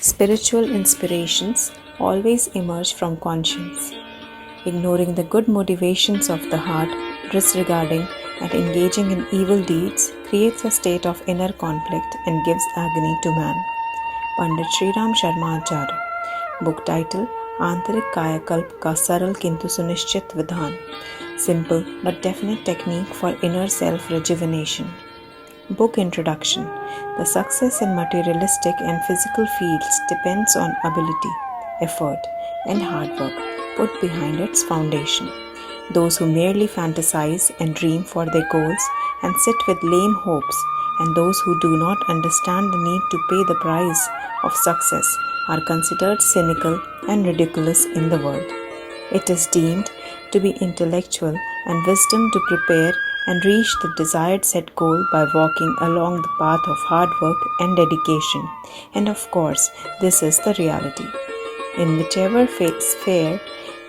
Spiritual inspirations always emerge from conscience. Ignoring the good motivations of the heart, disregarding and engaging in evil deeds creates a state of inner conflict and gives agony to man. Pandit Shriram Sharma Acharya. Book title आंतरिक कायाकल्प का सरल किंतु सुनिश्चित विधान. Simple but definite technique for inner self rejuvenation. Book introduction. The success in materialistic and physical fields depends on ability, effort, and hard work put behind its foundation. Those who merely fantasize and dream for their goals and sit with lame hopes, and those who do not understand the need to pay the price of success are considered cynical and ridiculous in the world. It is deemed to be intellectual and wisdom to prepare and reach the desired set goal by walking along the path of hard work and dedication. And of course, this is the reality. In whichever sphere,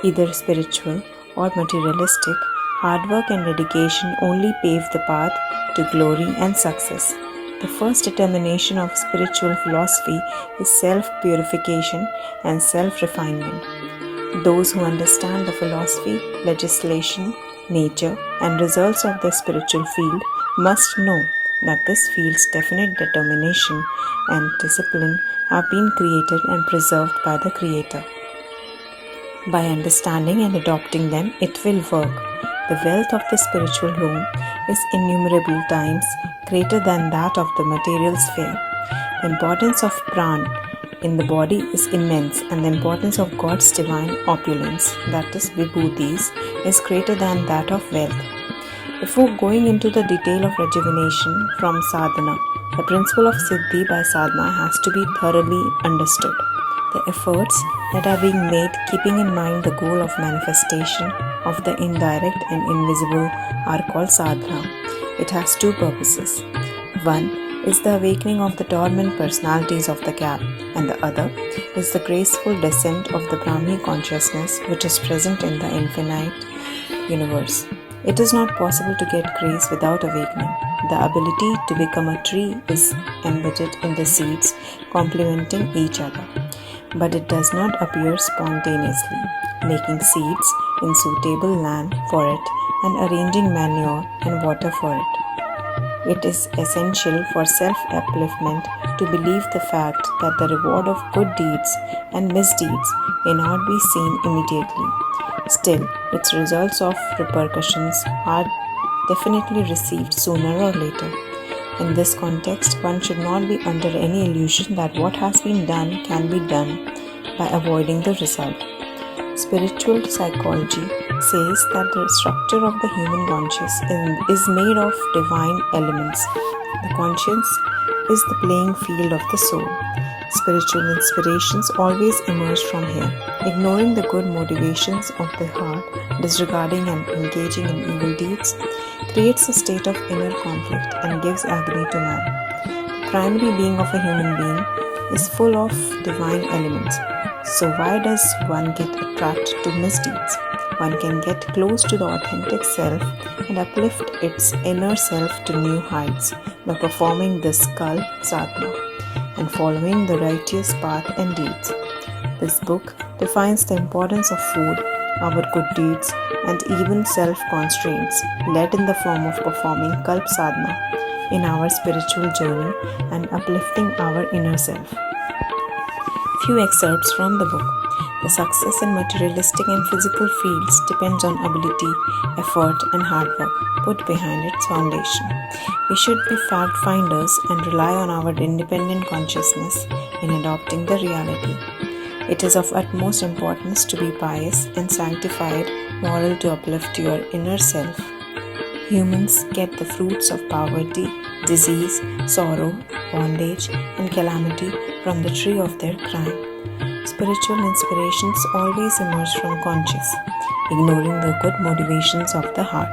either spiritual or materialistic, hard work and dedication only pave the path to glory and success. The first determination of spiritual philosophy is self-purification and self-refinement. Those who understand the philosophy, legislation, nature, and results of the spiritual field must know that this field's definite determination and discipline have been created and preserved by the Creator. By understanding and adopting them, it will work. The wealth of the spiritual home is innumerable times greater than that of the material sphere. The importance of pran in the body is immense, and the importance of God's divine opulence, that is vibhutis, is greater than that of wealth. Before going into the detail of rejuvenation from sadhana, the principle of siddhi by sadhana has to be thoroughly understood. The efforts that are being made keeping in mind the goal of manifestation of the indirect and invisible are called sadhana. It has two purposes. One is the awakening of the dormant personalities of the gap, and the other is the graceful descent of the Brahmi consciousness which is present in the infinite universe. It is not possible to get grace without awakening. The ability to become a tree is embedded in the seeds, complementing each other. But it does not appear spontaneously, making seeds in suitable land for it and arranging manure and water for it. It is essential for self-upliftment to believe the fact that the reward of good deeds and misdeeds may not be seen immediately. Still, its results of repercussions are definitely received sooner or later. In this context, one should not be under any illusion that what has been done can be done by avoiding the result. Spiritual psychology says that the structure of the human conscience is made of divine elements. The conscience is the playing field of the soul. Spiritual inspirations always emerge from here. Ignoring the good motivations of the heart, disregarding and engaging in evil deeds, creates a state of inner conflict and gives agony to man. The primary being of a human being is full of divine elements. So why does one get attracted to misdeeds? One can get close to the authentic self and uplift its inner self to new heights by performing this kalp sadhana and following the righteous path and deeds. This book defines the importance of food, our good deeds, and even self-constraints led in the form of performing kalp sadhana in our spiritual journey and uplifting our inner self. Few excerpts from the book. The success in materialistic and physical fields depends on ability, effort, and hard work put behind its foundation. We should be fact finders and rely on our independent consciousness in adopting the reality. It is of utmost importance to be pious and sanctified, moral to uplift your inner self. Humans get the fruits of poverty, disease, sorrow, bondage, and calamity from the tree of their crime. Spiritual inspirations always emerge from conscience, ignoring the good motivations of the heart,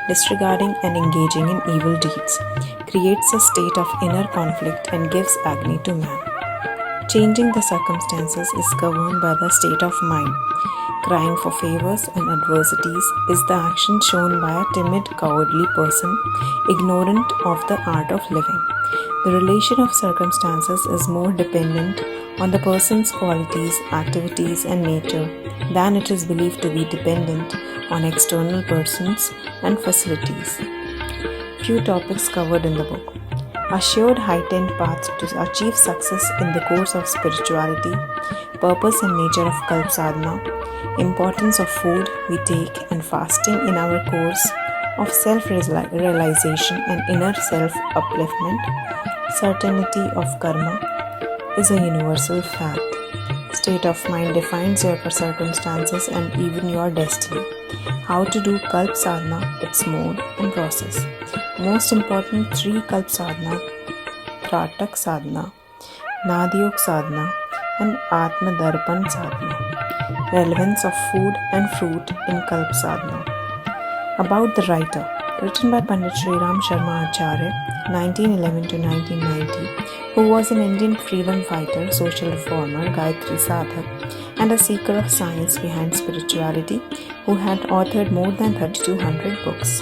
disregarding and engaging in evil deeds, creates a state of inner conflict and gives agony to man. Changing the circumstances is governed by the state of mind. Crying for favors and adversities is the action shown by a timid, cowardly person, ignorant of the art of living. The relation of circumstances is more dependent on the person's qualities, activities, and nature than it is believed to be dependent on external persons and facilities. Few topics covered in the book: assured heightened path to achieve success in the course of spirituality, purpose and nature of Kalp Sadhana, importance of food we take and fasting in our course of self-realization and inner self-upliftment, certainty of karma is a universal fact. State of mind defines your circumstances and even your destiny. How to do Kalp Sadhana, its mode and process. Most important 3 Kalp Sadhana: Tratak Sadhana, Nadiyog Sadhana, and Atma Darpan Sadhana. Relevance of food and fruit in Kalp Sadhana. About the writer. Written by Pandit Shriram Sharma Acharya, 1911 to 1990, who was an Indian freedom fighter, social reformer, Gayatri Sadhak, and a seeker of science behind spirituality, who had authored more than 3200 books.